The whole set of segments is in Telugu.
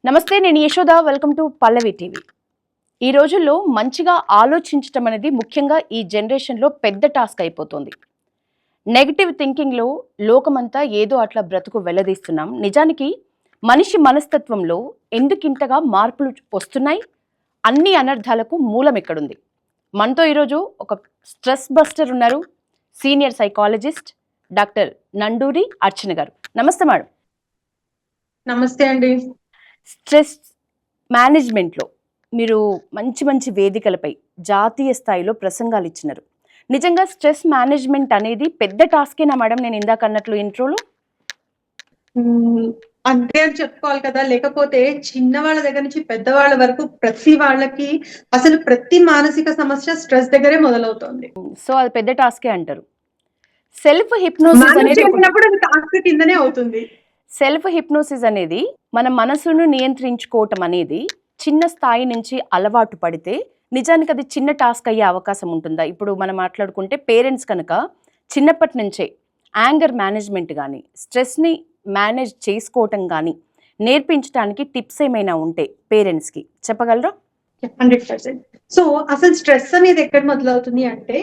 నమస్తే, నేను Yashoda. Welcome to Pallavi TV. ఈ రోజుల్లో మంచిగా ఆలోచించటం అనేది ముఖ్యంగా ఈ జనరేషన్లో పెద్ద టాస్క్ అయిపోతుంది. నెగటివ్ థింకింగ్లో లోకమంతా ఏదో అట్లా బ్రతుకు వెల్లదీస్తున్నాం. నిజానికి మనిషి మనస్తత్వంలో ఎందుకింతగా మార్పులు వస్తున్నాయి? అన్ని అనర్థాలకు మూలం ఎక్కడుంది? మనతో ఈరోజు ఒక స్ట్రెస్ బస్టర్ ఉన్నారు, సీనియర్ సైకాలజిస్ట్ డాక్టర్ నండూరి అర్చన గారు. నమస్తే మేడం. నమస్తే అండి. స్ట్రెస్ మేనేజ్మెంట్లో మీరు మంచి మంచి వేదికలపై జాతీయ స్థాయిలో ప్రసంగాలు ఇచ్చినారు. నిజంగా స్ట్రెస్ మేనేజ్మెంట్ అనేది పెద్ద టాస్కేనా మేడం? నేను ఇందాక అన్నట్లు ఇంట్రోలో అంతే అని చెప్పుకోవాలి కదా. లేకపోతే చిన్నవాళ్ళ దగ్గర నుంచి పెద్దవాళ్ళ వరకు ప్రతి వాళ్ళకి అసలు ప్రతి మానసిక సమస్య స్ట్రెస్ దగ్గరే మొదలవుతుంది. సో అది పెద్ద టాస్కే అంటారు. సెల్ఫ్ హిప్నోసిస్ అనేది అది టాస్క్ కిందనే అవుతుంది. సెల్ఫ్ హిప్నోసిస్ అనేది మన మనసును నియంత్రించుకోవటం అనేది చిన్న స్థాయి నుంచి అలవాటు పడితే నిజానికి అది చిన్న టాస్క్ అయ్యే అవకాశం ఉంటుందా? ఇప్పుడు మనం మాట్లాడుకుంటే పేరెంట్స్ కనుక చిన్నప్పటి నుంచే యాంగర్ మేనేజ్మెంట్ కానీ స్ట్రెస్ని మేనేజ్ చేసుకోవటం కానీ నేర్పించడానికి టిప్స్ ఏమైనా ఉంటే పేరెంట్స్కి చెప్పగలరా? 100%. సో అసలు స్ట్రెస్ అనేది ఎక్కడ మొదలవుతుంది అంటే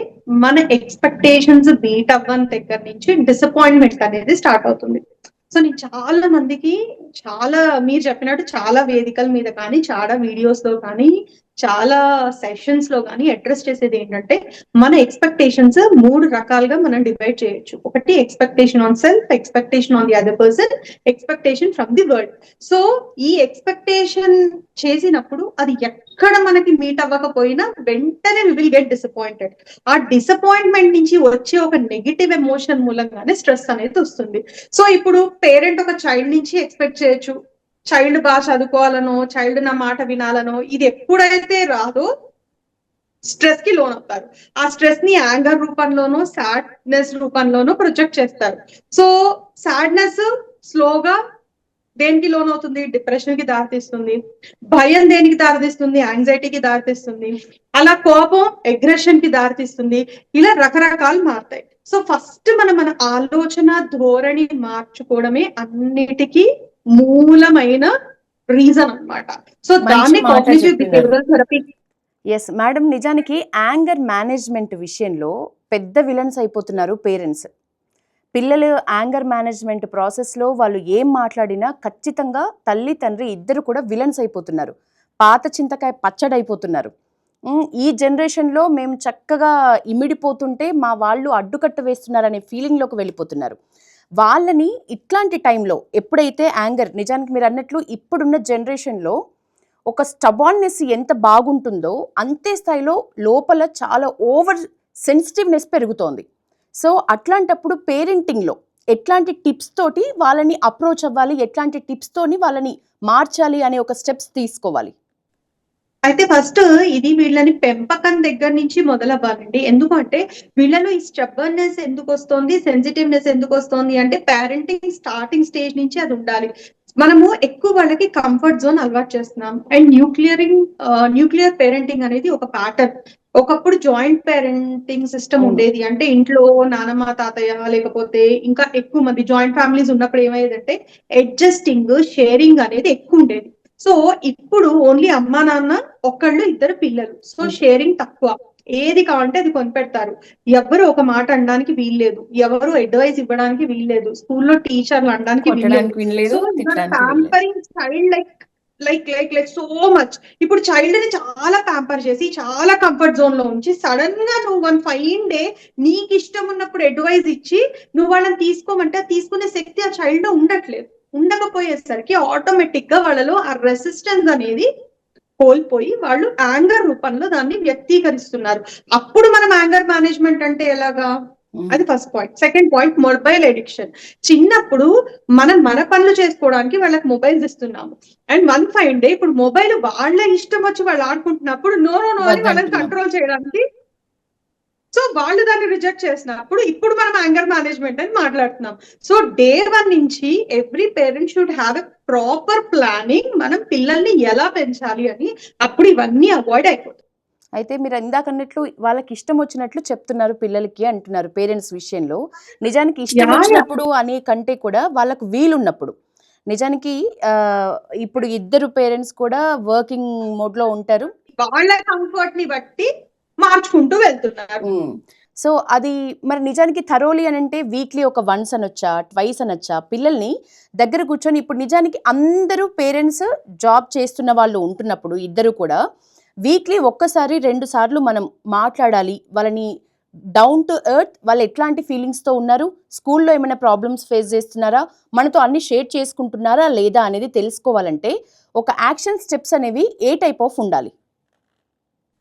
మన ఎక్స్పెక్టేషన్స్ బీట్ అవ్వని దగ్గర నుంచి డిసప్పాయింట్మెంట్ అనేది స్టార్ట్ అవుతుంది. సో నేను చాలా మందికి మీరు చెప్పినట్టు చాలా వేదికల మీద కానీ చాలా వీడియోస్ లో కానీ చాలా సెషన్స్ లో కానీ అడ్రస్ చేసేది ఏంటంటే మన ఎక్స్పెక్టేషన్స్ 3 రకాలుగా మనం డివైడ్ చేయొచ్చు. ఒకటి expectation on self, expectation on the other person, expectation from the world. So ఈ ఎక్స్పెక్టేషన్ చేసినప్పుడు అది ఎక్కడ మనకి మీట్ అవ్వకపోయినా వెంటనే వి విల్ గెట్ డిసప్పాయింటెడ్. ఆ డిసప్పాయింట్మెంట్ నుంచి వచ్చే ఒక నెగిటివ్ ఎమోషన్ మూలంగానే స్ట్రెస్ అనేది వస్తుంది. సో ఇప్పుడు పేరెంట్ ఒక చైల్డ్ నుంచి ఎక్స్పెక్ట్ చేయొచ్చు, చైల్డ్ బాగా చదువుకోవాలనో, చైల్డ్ నా మాట వినాలనో. ఇది ఎప్పుడైతే రాదో స్ట్రెస్ కి లోన్ అవుతారు. ఆ స్ట్రెస్ ని యాంగర్ రూపంలోనో సాడ్నెస్ రూపంలోనో ప్రొజెక్ట్ చేస్తారు. సో సాడ్నెస్ స్లోగా దేనికి లోన్ అవుతుంది? డిప్రెషన్ కి దారితీస్తుంది. భయం దేనికి దారితీస్తుంది? యాంగ్జైటీకి దారితీస్తుంది. అలా కోపం అగ్రెషన్ కి దారితీస్తుంది. ఇలా రకరకాలు మారుతాయి. సో ఫస్ట్ మన ఆలోచన ధోరణి మార్చుకోవడమే అన్నిటికీ మూలమైన రీజన్ అన్నమాట. సో దాన్ని cognitive behavioural therapy. Yes madam, నిజానికి యాంగర్ మేనేజ్మెంట్ విషయంలో పెద్ద విలన్స్ అయిపోతున్నారు పేరెంట్స్. పిల్లలు యాంగర్ మేనేజ్మెంట్ ప్రాసెస్లో వాళ్ళు ఏం మాట్లాడినా ఖచ్చితంగా తల్లి తండ్రి ఇద్దరు కూడా విలన్స్ అయిపోతున్నారు. పాత చింతకాయ పచ్చడైపోతున్నారు. ఈ జనరేషన్లో మేము చక్కగా ఇమిడిపోతుంటే మా వాళ్ళు అడ్డుకట్ట వేస్తున్నారనే ఫీలింగ్లోకి వెళ్ళిపోతున్నారు. వాళ్ళని ఇట్లాంటి టైంలో ఎప్పుడైతే యాంగర్, నిజానికి మీరు అన్నట్లు ఇప్పుడున్న జనరేషన్లో ఒక స్టబాన్నెస్ ఎంత బాగుంటుందో అంతే స్థాయిలో లోపల చాలా ఓవర్ సెన్సిటివ్నెస్ పెరుగుతోంది. సో అట్లాంటప్పుడు పేరెంటింగ్లో ఎట్లాంటి టిప్స్ తోటి వాళ్ళని అప్రోచ్ అవ్వాలి, ఎట్లాంటి టిప్స్ తోని వాళ్ళని మార్చాలి అనే ఒక స్టెప్స్ తీసుకోవాలి? అయితే ఫస్ట్ ఇది వీళ్ళని పెంపకం దగ్గర నుంచి మొదలవ్వాలండి. ఎందుకంటే వీళ్ళలో ఈ స్టబ్బర్నెస్ ఎందుకు వస్తుంది, సెన్సిటివ్నెస్ ఎందుకు వస్తుంది అంటే పేరెంటింగ్ స్టార్టింగ్ స్టేజ్ నుంచి అది ఉండాలి. మనము ఎక్కువ వాళ్ళకి కంఫర్ట్ జోన్ అలవాటు చేస్తున్నాం. అండ్ న్యూక్లియర్ పేరెంటింగ్ అనేది ఒక ప్యాటర్న్. ఒకప్పుడు జాయింట్ పేరెంటింగ్ సిస్టమ్ ఉండేది. అంటే ఇంట్లో నానమ్మ, తాతయ్య లేకపోతే ఇంకా ఎక్కువ మంది జాయింట్ ఫ్యామిలీస్ ఉన్నప్పుడు ఏమయ్యేదంటే అడ్జస్టింగ్, షేరింగ్ అనేది ఎక్కువ ఉండేది. సో ఇప్పుడు ఓన్లీ అమ్మా నాన్న, ఒకళ్ళు ఇద్దరు పిల్లలు. సో షేరింగ్ తక్కువ. ఏది కావాలంటే అది కొనిపెడతారు. ఎవరు ఒక మాట అనడానికి వీల్లేదు, ఎవరు అడ్వైస్ ఇవ్వడానికి వీల్లేదు, స్కూల్లో టీచర్లు అనడానికి వీల్లేదు. So pampering child like so much. ఇప్పుడు చైల్డ్ ని చాలా ప్యాంపర్ చేసి చాలా కంఫర్ట్ జోన్ లో ఉంచి సడన్ గా నువ్వు వన్ ఫైన్ డే నీకు ఇష్టం ఉన్నప్పుడు అడ్వైస్ ఇచ్చి నువ్వు వాళ్ళని తీసుకోమంటే తీసుకునే శక్తి ఆ చైల్డ్ లో ఉండట్లేదు. ఉండకపోయేసరికి ఆటోమేటిక్ గా వాళ్ళలో ఆ రెసిస్టెన్స్ అనేది కోల్పోయి వాళ్ళు యాంగర్ రూపంలో దాన్ని వ్యక్తీకరిస్తున్నారు. అప్పుడు మనం యాంగర్ మేనేజ్మెంట్ అంటే ఎలాగా? అది first point. Second point, mobile addiction. చిన్నప్పుడు మన పనులు చేసుకోవడానికి వాళ్ళకి మొబైల్స్ ఇస్తున్నాము. అండ్ వన్ ఫైన్ డే ఇప్పుడు మొబైల్ వాళ్ళ ఇష్టం వచ్చి వాళ్ళు ఆడుకుంటున్నప్పుడు నో అని వాళ్ళని కంట్రోల్ చేయడానికి, సో వాళ్ళు దాన్ని రిజెక్ట్ చేసినప్పుడు ఇప్పుడు మనం యాంగర్ మేనేజ్మెంట్ అని మాట్లాడుతున్నాం. సో డే 1 నుంచి every parent should have a proper planning. మనం పిల్లల్ని ఎలా పెంచాలి అని. అప్పుడు ఇవన్నీ అవాయిడ్ అయిపోతాయి. అయితే మీరు ఇందాక అన్నట్లు వాళ్ళకి ఇష్టం వచ్చినట్లు చెప్తున్నారు పిల్లలకి అంటున్నారు పేరెంట్స్ విషయంలో. నిజానికి ఇష్టం వచ్చినప్పుడు అనే కంటే కూడా వాళ్ళకు వీలున్నప్పుడు, నిజానికి ఇప్పుడు ఇద్దరు పేరెంట్స్ కూడా వర్కింగ్ మోడ్లో ఉంటారు. వాళ్ళ కంఫర్ట్ ని బట్టి మార్చుకుంటూ వెళ్తున్నారు. సో అది మరి నిజానికి థరోలీ అని అంటే వీక్లీ ఒక వన్స్ అనొచ్చా, ట్వైస్ అనొచ్చా, పిల్లల్ని దగ్గర కూర్చొని ఇప్పుడు నిజానికి అందరూ పేరెంట్స్ జాబ్ చేస్తున్న వాళ్ళు ఉంటున్నప్పుడు ఇద్దరు కూడా వీక్లీ ఒక్కసారి 2 సార్లు మనం మాట్లాడాలి. వాళ్ళని డౌన్ టు ఎర్త్, వాళ్ళు ఎట్లాంటి ఫీలింగ్స్తో ఉన్నారు, స్కూల్లో ఏమైనా ప్రాబ్లమ్స్ ఫేస్ చేస్తున్నారా, మనతో అన్ని షేర్ చేసుకుంటున్నారా లేదా అనేది తెలుసుకోవాలంటే ఒక యాక్షన్ స్టెప్స్ అనేవి ఏ టైప్ ఆఫ్ ఉండాలి?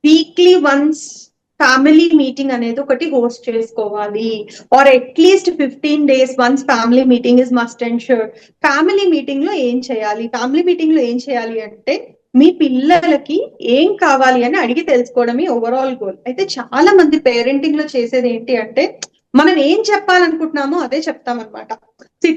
వీక్లీ వన్స్ ఫ్యామిలీ మీటింగ్ అనేది ఒకటి హోస్ట్ చేసుకోవాలి. Or at least 15 days once family meeting is must and sure. Family meeting లో ఏం చేయాలి అంటే మీ పిల్లలకి ఏం కావాలి అని అడిగి తెలుసుకోవడమే ఓవరాల్ గోల్. అయితే చాలా మంది పేరెంటింగ్ లో చేసేది ఏంటి అంటే మనం ఏం చెప్పాలనుకుంటున్నామో అదే చెప్తామన్నమాట.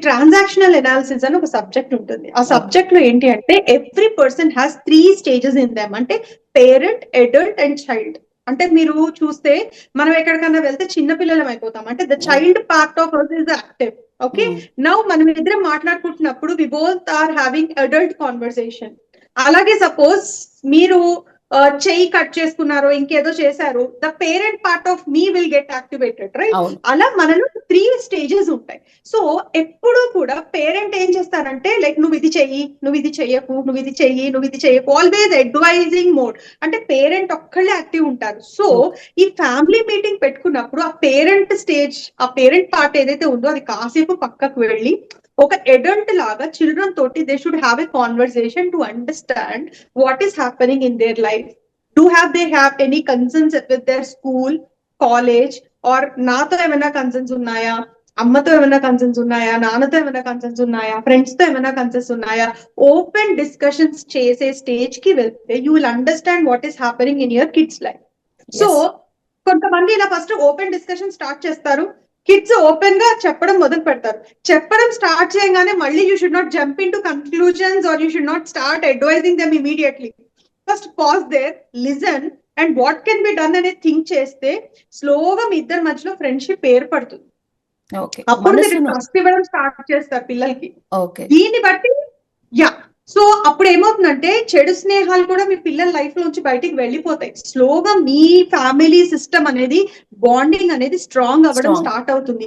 ట్రాన్సాక్షనల్ ఎనాలిసిస్ అని ఒక సబ్జెక్ట్ ఉంటుంది. ఆ సబ్జెక్ట్ లో ఏంటి అంటే every person has 3 stages in them. అంటే పేరెంట్, అడల్ట్ అండ్ చైల్డ్. అంటే మీరు చూస్తే మనం ఎక్కడికన్నా వెళ్తే చిన్న పిల్లలం అయిపోతాం. అంటే the child part of us is active. Okay, now మనం ఇద్దరం మాట్లాడుకుంటున్నప్పుడు we both are having adult conversation. అలాగే సపోజ్ మీరు చెయ్యి కట్ చేసుకున్నారో ఇంకేదో చేశారు, ద పేరెంట్ పార్ట్ ఆఫ్ మీ విల్ గెట్ యాక్టివేటెడ్, రైట్? అలా మనలో 3 stages ఉంటాయి. సో ఎప్పుడు కూడా పేరెంట్ ఏం చేస్తారంటే లైక్ నువ్వు ఇది చెయ్యి, నువ్వు ఇది చెయ్యకు, నువ్వు ఇది చెయ్యి, నువ్వు ఇది చెయ్యకు, ఆల్వేస్ అడ్వైజింగ్ మోడ్. అంటే పేరెంట్ ఒక్కళ్ళే యాక్టివ్ ఉంటారు. సో ఈ ఫ్యామిలీ మీటింగ్ పెట్టుకున్నప్పుడు ఆ పేరెంట్ స్టేజ్, ఆ పేరెంట్ పార్ట్ ఏదైతే ఉందో అది కాసేపు పక్కకు వెళ్ళి ఒక అడల్ట్ లాగా చిల్డ్రన్ తోటి they should have a conversation to understand what is happening in their life. They have any concerns with their school, college, or నాతో ఏమైనా కన్సర్న్స్ ఉన్నాయా, అమ్మతో ఏమైనా కన్సర్న్స్ ఉన్నాయా, నాన్నతో ఏమైనా కన్సర్న్స్ ఉన్నాయా, ఫ్రెండ్స్ తో ఏమైనా కన్సర్న్స్ ఉన్నాయా, ఓపెన్ డిస్కషన్స్ చేసే స్టేజ్ కి వెళ్తే you will understand what is happening in your kids life. So కొంతమంది ఇలా ఫస్ట్ ఓపెన్ డిస్కషన్ స్టార్ట్ చేస్తారు, కిడ్స్ ఓపెన్ గా చెప్పడం మొదలు పెడతారు. చెప్పడం స్టార్ట్ చేయగానే మళ్ళీ you should not jump into conclusions or you should not start advising them immediately. First pause there, listen and what can be done అనేది థింక్ చేస్తే స్లోగా మీ ఇద్దరి మధ్యలో ఫ్రెండ్షిప్ ఏర్పడుతుంది. అప్పుడు మీరు ట్రస్ట్ ఇవ్వడం స్టార్ట్ చేస్తారు పిల్లలకి. దీన్ని బట్టి సో అప్పుడు ఏమవుతుందంటే చెడు స్నేహాలు కూడా మీ పిల్లల లైఫ్ లోంచి బయటికి వెళ్ళిపోతాయి. స్లోగా మీ ఫ్యామిలీ సిస్టమ్ అనేది, బాండింగ్ అనేది స్ట్రాంగ్ అవ్వడం స్టార్ట్ అవుతుంది.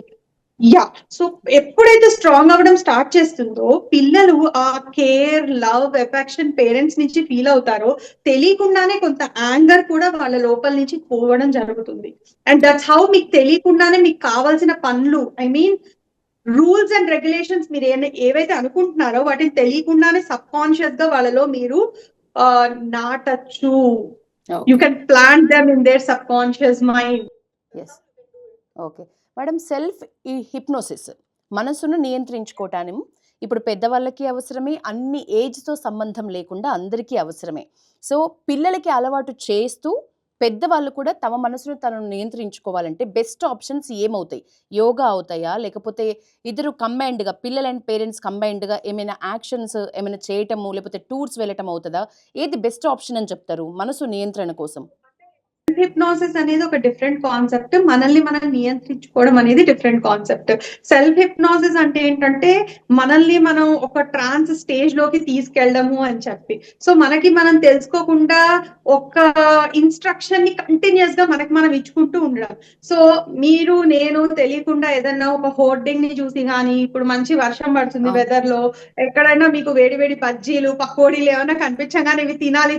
సో ఎప్పుడైతే స్ట్రాంగ్ అవ్వడం స్టార్ట్ చేస్తుందో పిల్లలు ఆ కేర్, లవ్, ఎఫెక్షన్ పేరెంట్స్ నుంచి ఫీల్ అవుతారో తెలియకుండానే కొంత యాంగర్ కూడా వాళ్ళ లోపల నుంచి పోవడం జరుగుతుంది. అండ్ దట్స్ హౌ మీకు తెలియకుండానే మీకు కావాల్సిన పనులు, I mean rules and regulations మీరు ఏవైతే అనుకుంటున్నారో వాటిని తెలియకుండానే సబ్ కాన్షియస్ గా వాళ్ళలో మీరు నాటచ్చు. You can plant them in there sub conscious mind. Okay madam, self hypnosis మనసును నియంత్రించుకోవటానికి ఇప్పుడు పెద్దవాళ్ళకి అవసరమే, అన్ని ఏజ్తో సంబంధం లేకుండా అందరికీ అవసరమే. సో పిల్లలకి అలవాటు చేస్తూ పెద్దవాళ్ళు కూడా తమ మనసును తనను నియంత్రించుకోవాలంటే బెస్ట్ ఆప్షన్స్ ఏమవుతాయి? యోగా అవుతాయా, లేకపోతే ఇద్దరు కంబైన్డ్గా, పిల్లలు అండ్ పేరెంట్స్ కంబైన్డ్గా ఏమైనా యాక్షన్స్ ఏమైనా చేయటము, లేకపోతే టూర్స్ వెళ్ళటం అవుతుందా? ఏది బెస్ట్ ఆప్షన్ అని చెప్తారు మనసు నియంత్రణ కోసం? సెల్ఫ్ హిప్నోసిస్ అనేది ఒక డిఫరెంట్ కాన్సెప్ట్, మనల్ని మనం నియంత్రించుకోవడం అనేది డిఫరెంట్ కాన్సెప్ట్. సెల్ఫ్ హిప్నోసిస్ అంటే ఏంటంటే మనల్ని మనం ఒక ట్రాన్స్ స్టేజ్ లోకి తీసుకెళ్ళడము అని చెప్పి. సో మనకి మనం తెలుసుకోకుండా ఒక ఇన్స్ట్రక్షన్ ని కంటిన్యూస్ గా మనకి మనం ఇచ్చుకుంటూ ఉండడం. సో మీరు నేను తెలియకుండా ఏదన్నా ఒక హోర్డింగ్ ని చూసి కానీ, ఇప్పుడు మంచి వర్షం పడుతుంది వెదర్ లో, ఎక్కడైనా మీకు వేడి వేడి బజ్జీలు, పకోడీలు ఏమైనా కనిపించగానే ఇవి తినాలి.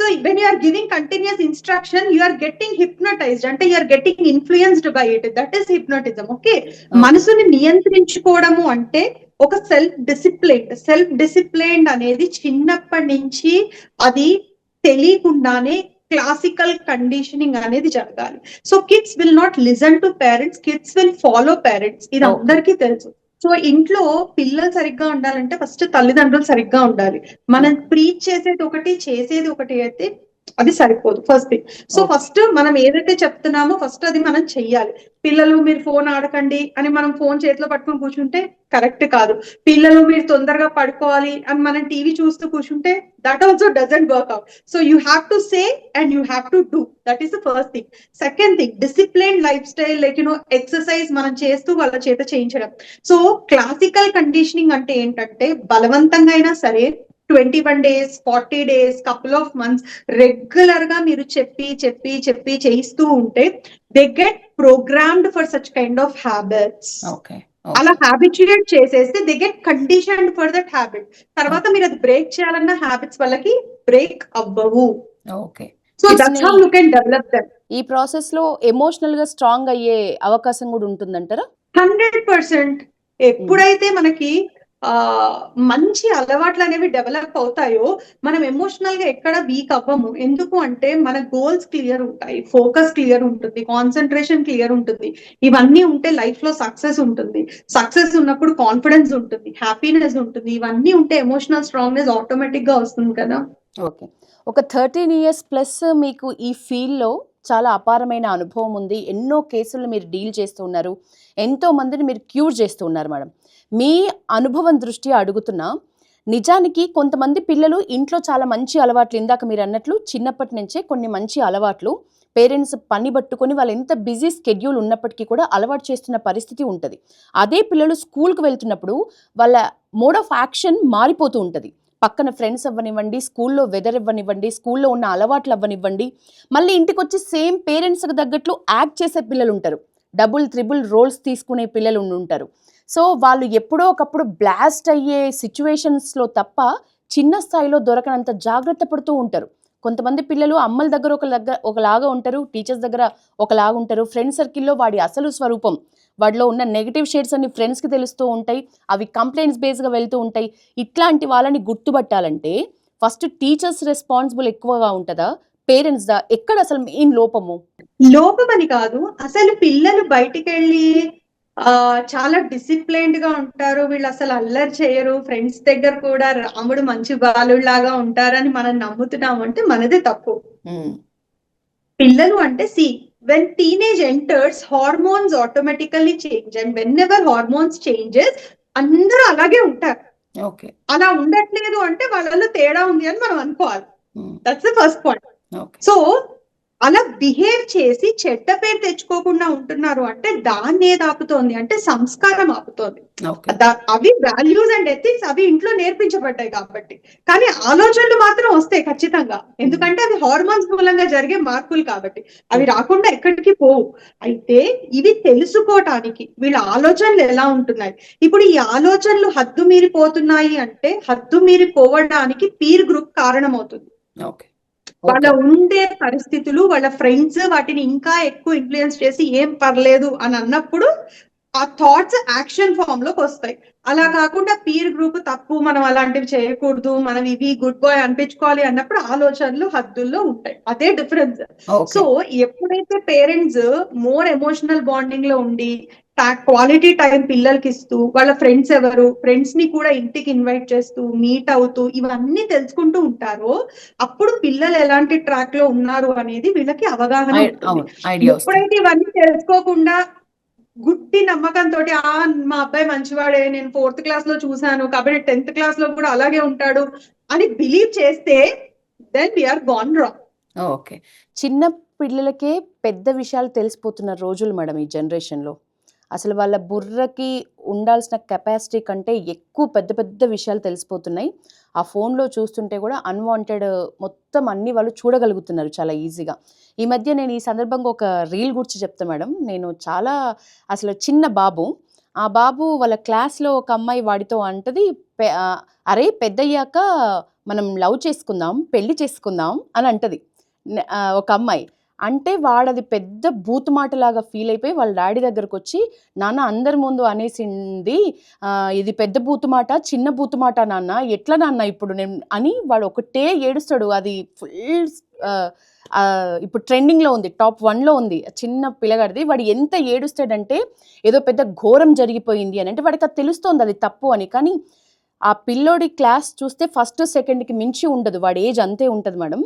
So when you are giving continuous instruction you are getting hypnotized, అంటే you are getting influenced by it. That is hypnotism. Okay, మనసుని నియంత్రించుకోవడము అంటే ఒక సెల్ఫ్ డిసిప్లైన్డ్ అనేది చిన్నప్పటి నుంచి అది తెలియకుండానే క్లాసికల్ కండిషనింగ్ అనేది జరగాలి. So kids will not listen to parents, kids will follow parents. ఇది అందరికీ తెలుసు. సో ఇంట్లో పిల్లలు సరిగ్గా ఉండాలంటే ఫస్ట్ తల్లిదండ్రులు సరిగ్గా ఉండాలి. మనం ప్రీచ్ చేసేది ఒకటి, చేసేది ఒకటి అయితే అది సరిపోదు first thing. So okay. First మనం ఏదైతే చెప్తున్నామో ఫస్ట్ అది మనం చెయ్యాలి. పిల్లలు మీరు ఫోన్ ఆడకండి అని మనం ఫోన్ చేతిలో పట్టుకొని కూర్చుంటే కరెక్ట్ కాదు. పిల్లలు మీరు తొందరగా పడుకోవాలి అని మనం టీవీ చూస్తూ కూర్చుంటే that also doesn't work out. So you have to say and you have to do. That is the first thing. Second thing, discipline life style, like exercise మనం చేస్తూ వాళ్ళ చేత చేయించడం. సో క్లాసికల్ కండిషనింగ్ అంటే ఏంటంటే బలవంతంగా అయినా సరే 21 days, 40 days, couple of months regular గా మీరు చెప్పి చేయిస్తూ ఉంటే they get programmed for such kind of habits. Okay. అలా హ్యాబిచుయేట్ చేసేస్తే they get conditioned for that habit. తర్వాత మీరు అది బ్రేక్ చేయాలన్న హ్యాబిట్స్ వాళ్ళకి బ్రేక్ అవ్వవు. ఓకే. సో కిడ్స్ దట్స్ ని how you can develop them. ఈ ప్రాసెస్ లో ఎమోషనల్ గా స్ట్రాంగ్ అయ్యే అవకాశం కూడా ఉంటుందంటారా? 100%. ఎప్పుడైతే మనకి మంచి అలవాట్లు అనేవి డెవలప్ అవుతాయో మనం ఎమోషనల్ గా ఎక్కడ వీక్ అవ్వము. ఎందుకు అంటే మన గోల్స్ క్లియర్ ఉంటాయి, ఫోకస్ క్లియర్ ఉంటుంది, కాన్సన్ట్రేషన్ క్లియర్ ఉంటుంది. ఇవన్నీ ఉంటే లైఫ్ లో సక్సెస్ ఉంటుంది. సక్సెస్ ఉన్నప్పుడు కాన్ఫిడెన్స్ ఉంటుంది, హ్యాపీనెస్ ఉంటుంది. ఇవన్నీ ఉంటే ఎమోషనల్ స్ట్రాంగ్నెస్ ఆటోమేటిక్ గా వస్తుంది కదా. ఓకే. ఒక 13 years ప్లస్ మీకు ఈ ఫీల్డ్లో చాలా అపారమైన అనుభవం ఉంది. ఎన్నో కేసులు మీరు డీల్ చేస్తూ ఉన్నారు. ఎంతో మందిని మీరు క్యూర్ చేస్తూ ఉన్నారు మేడం. మీ అనుభవం దృష్ట్యా అడుగుతున్నా, నిజానికి కొంతమంది పిల్లలు ఇంట్లో చాలా మంచి అలవాట్లు, ఇందాక మీరు అన్నట్లు చిన్నప్పటి నుంచే కొన్ని మంచి అలవాట్లు పేరెంట్స్ పని పట్టుకొని వాళ్ళు ఎంత బిజీ స్కెడ్యూల్ ఉన్నప్పటికీ కూడా అలవాటు చేస్తున్న పరిస్థితి ఉంటుంది. అదే పిల్లలు స్కూల్కి వెళ్తున్నప్పుడు వాళ్ళ మోడ్ ఆఫ్ యాక్షన్ మారిపోతూ ఉంటుంది. పక్కన ఫ్రెండ్స్ అవ్వనివ్వండి, స్కూల్లో వెదర్ ఇవ్వనివ్వండి, స్కూల్లో ఉన్న అలవాట్లు అవ్వనివ్వండి, మళ్ళీ ఇంటికి వచ్చి సేమ్ పేరెంట్స్కి తగ్గట్లు యాక్ట్ చేసే పిల్లలు ఉంటారు. డబుల్ త్రిబుల్ రోల్స్ తీసుకునే పిల్లలు ఉంటారు. సో వాళ్ళు ఎప్పుడో ఒకప్పుడు బ్లాస్ట్ అయ్యే సిచ్యువేషన్స్లో తప్ప చిన్న స్థాయిలో దొరకనంత జాగ్రత్త పడుతూ ఉంటారు. కొంతమంది పిల్లలు అమ్మల దగ్గర ఒకలాగా ఉంటారు, టీచర్స్ దగ్గర ఒకలాగా ఉంటారు. ఫ్రెండ్ సర్కిల్లో వాడి అసలు స్వరూపం, వాడిలో ఉన్న నెగిటివ్ షేడ్స్ అన్ని ఫ్రెండ్స్కి తెలుస్తూ ఉంటాయి. అవి కంప్లైంట్స్ బేస్గా వెళ్తూ ఉంటాయి. ఇట్లాంటి వాళ్ళని గుర్తుపట్టాలంటే ఫస్ట్ టీచర్స్ రెస్పాన్సిబుల్ ఎక్కువగా ఉంటుందా, పేరెంట్స్ దా? ఎక్కడ అసలు మెయిన్ లోపము? లోపం అని కాదు, అసలు పిల్లలు బయటికి వెళ్ళి చాలా డిసిప్లైన్డ్ గా ఉంటారు, వీళ్ళు అసలు అల్లరి చేయరు, ఫ్రెండ్స్ దగ్గర కూడా రాముడు మంచి బాలుడిలాగా ఉంటారని మనం నమ్ముతున్నాం అంటే మనదే తప్పు. పిల్లలు అంటే when teenage enters, hormones automatically change, and whenever hormones changes అందరూ అలాగే ఉంటారు. ఓకే. అలా ఉండట్లేదు అంటే వాళ్ళలో తేడా ఉంది అని మనం అనుకోవాలి. That's the first point. So అలా బిహేవ్ చేసి చెడ్డ పేరు తెచ్చుకోకుండా ఉంటున్నారు అంటే దాన్ని ఏది ఆపుతోంది అంటే సంస్కారం ఆపుతోంది. అవి వాల్యూస్ అండ్ ఎథిక్స్ అవి ఇంట్లో నేర్పించబడ్డాయి కాబట్టి. కానీ ఆలోచనలు మాత్రం వస్తాయి ఖచ్చితంగా, ఎందుకంటే అవి హార్మోన్స్ మూలంగా జరిగే మార్పులు కాబట్టి. అవి రాకుండా ఎక్కడికి పోవు. అయితే ఇవి తెలుసుకోవటానికి వీళ్ళ ఆలోచనలు ఎలా ఉంటున్నాయి, ఇప్పుడు ఈ ఆలోచనలు హద్దు మీరిపోతున్నాయి అంటే హద్దు మీరిపోవడానికి పీర్ గ్రూప్ కారణమవుతుంది. వాళ్ళ ఉండే పరిస్థితులు, వాళ్ళ ఫ్రెండ్స్ వాటిని ఇంకా ఎక్కువ ఇన్ఫ్లుయెన్స్ చేసి ఏం పర్లేదు అని అన్నప్పుడు ఆ థాట్స్ యాక్షన్ ఫామ్ లోకి వస్తాయి. అలా కాకుండా పీర్ గ్రూప్ తప్పు, మనం అలాంటివి చేయకూడదు, మనం ఇవి గుడ్ బాయ్ అనిపించుకోవాలి అన్నప్పుడు ఆలోచనలు హద్దుల్లో ఉంటాయి. అదే డిఫరెన్స్. సో ఎప్పుడైతే పేరెంట్స్ మోర్ ఎమోషనల్ బాండింగ్ లో ఉండి క్వాలిటీ టైం పిల్లలకి ఇస్తూ, వాళ్ళ ఫ్రెండ్స్ ఎవరు, ఫ్రెండ్స్ ని కూడా ఇంటికి ఇన్వైట్ చేస్తూ మీట్ అవుతూ ఇవన్నీ తెలుసుకుంటూ ఉంటారో అప్పుడు పిల్లలు ఎలాంటి ట్రాక్ లో ఉన్నారు అనేది వీళ్ళకి అవగాహన ఉంటుంది. ఎప్పుడైతే ఇవన్నీ తెలుసుకోకుండా గుడ్డి నమ్మకంతో మా అబ్బాయి మంచివాడే, నేను 4th class లో చూసాను కాబట్టి 10th class లో కూడా అలాగే ఉంటాడు అని బిలీవ్ చేస్తే then we're gone wrong. Okay. చిన్న పిల్లలకే పెద్ద విషయాలు తెలిసిపోతున్న రోజులు మేడం ఈ జనరేషన్లో. అసలు వాళ్ళ బుర్రకి ఉండాల్సిన కెపాసిటీ కంటే ఎక్కువ పెద్ద పెద్ద విషయాలు తెలిసిపోతున్నాయి. ఆ ఫోన్లో చూస్తుంటే కూడా అన్వాంటెడ్ మొత్తం అన్ని వాళ్ళు చూడగలుగుతున్నారు చాలా ఈజీగా. ఈ మధ్య నేను ఈ సందర్భంగా ఒక రీల్ గురించి చెప్తా మేడం. నేను చాలా అసలు చిన్న బాబు, ఆ బాబు వాళ్ళ క్లాస్లో ఒక అమ్మాయి వాడితో అంటది, అరే పెద్దయ్యాక మనం లవ్ చేసుకుందాం, పెళ్లి చేసుకుందాం అని అంటది ఒక అమ్మాయి. అంటే వాడది పెద్ద బూతుమాటలాగా ఫీల్ అయిపోయి వాళ్ళ డాడీ దగ్గరకు వచ్చి, నాన్న అందరి ముందు అనేసింది ఇది పెద్ద బూతుమాట, చిన్న బూతుమాట నాన్న, ఎట్లా నాన్న ఇప్పుడు నేను అని వాడు ఒకటే ఏడుస్తాడు. అది ఫుల్ ఇప్పుడు ట్రెండింగ్లో ఉంది, టాప్ 1లో ఉంది చిన్న పిల్లగాడిది. వాడు ఎంత ఏడుస్తాడంటే ఏదో పెద్ద ఘోరం జరిగిపోయింది అని. అంటే వాడికి అది తెలుస్తోంది అది తప్పు అని. కానీ ఆ పిల్లోడి క్లాస్ చూస్తే 1st 2ndకి మించి ఉండదు, వాడి ఏజ్ అంతే ఉంటుంది మేడం.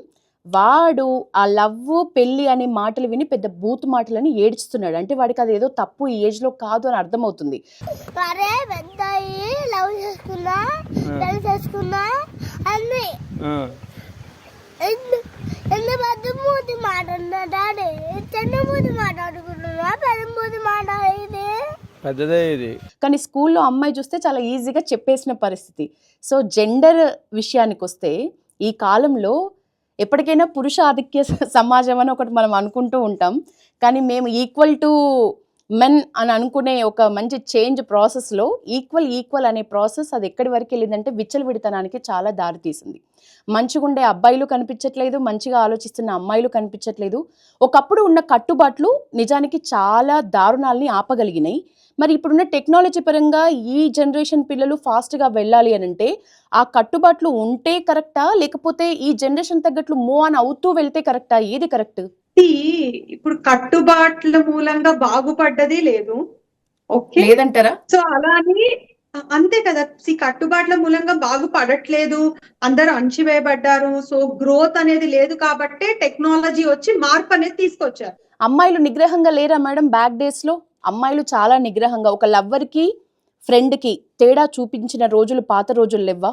వాడు ఆ లవ్ పెళ్లి అనే మాటలు విని పెద్ద బూత్ మాటలని ఏడ్చుతున్నాడు. అంటే వాడికి అది ఏదో తప్పు ఈ ఏజ్ లో కాదు అని అర్థమవుతుంది. అరే పెద్దయి లవ్ చేసుకున్నా పెళ్లి చేసుకున్నా అన్ని ఎన్ని పెద్ద మూతి మాట్లాడినా డాడీ చిన్న మూతి మాట్లాడుకుంటున్నా పెద్ద మూతి మాట్లాడేది పెద్దదే ఇది. కానీ స్కూల్లో అమ్మాయి చూస్తే చాలా ఈజీగా చెప్పేసిన పరిస్థితి. సో జెండర్ విషయానికి వస్తే ఈ కాలంలో ఎప్పటికైనా పురుష ఆధిక్య సమాజం అని ఒకటి మనం అనుకుంటూ ఉంటాం. కానీ మేము ఈక్వల్ టు మెన్ అని అనుకునే ఒక మంచి చేంజ్ ప్రాసెస్లో ఈక్వల్ అనే ప్రాసెస్ అది ఎక్కడి వరకు వెళ్ళిందంటే విచ్చలవిడితనానికి చాలా దారి తీసింది. మంచిగా ఉండే అబ్బాయిలు కనిపించట్లేదు, మంచిగా ఆలోచిస్తున్న అమ్మాయిలు కనిపించట్లేదు. ఒకప్పుడు ఉన్న కట్టుబాట్లు నిజానికి చాలా దారుణాలని ఆపగలిగినాయి. మరి ఇప్పుడున్న టెక్నాలజీ పరంగా ఈ జనరేషన్ పిల్లలు ఫాస్ట్గా వెళ్ళాలి అని అంటే ఆ కట్టుబాట్లు ఉంటే కరెక్టా, లేకపోతే ఈ జనరేషన్ తగ్గట్లు మూవ్ ఆన్ అవుతూ వెళ్తే కరెక్టా? ఏది కరెక్ట్? ఇప్పుడు కట్టుబాట్ల మూలంగా బాగుపడ్డది లేదు, ఓకే లేదంటారా? సో అలానే అంతే కదా. కట్టుబాట్ల మూలంగా బాగుపడట్లేదు, అందరూ అణచివేయబడ్డారు. సో గ్రోత్ అనేది లేదు కాబట్టి టెక్నాలజీ వచ్చి మార్పు అనేది తీసుకొచ్చారు. అమ్మాయిలు నిగ్రహంగా లేరా మేడం? బ్యాక్ డేస్ లో అమ్మాయిలు చాలా నిగ్రహంగా ఒక లవ్వర్ కి ఫ్రెండ్ కి తేడా చూపించిన రోజులు పాత రోజులు లేవా?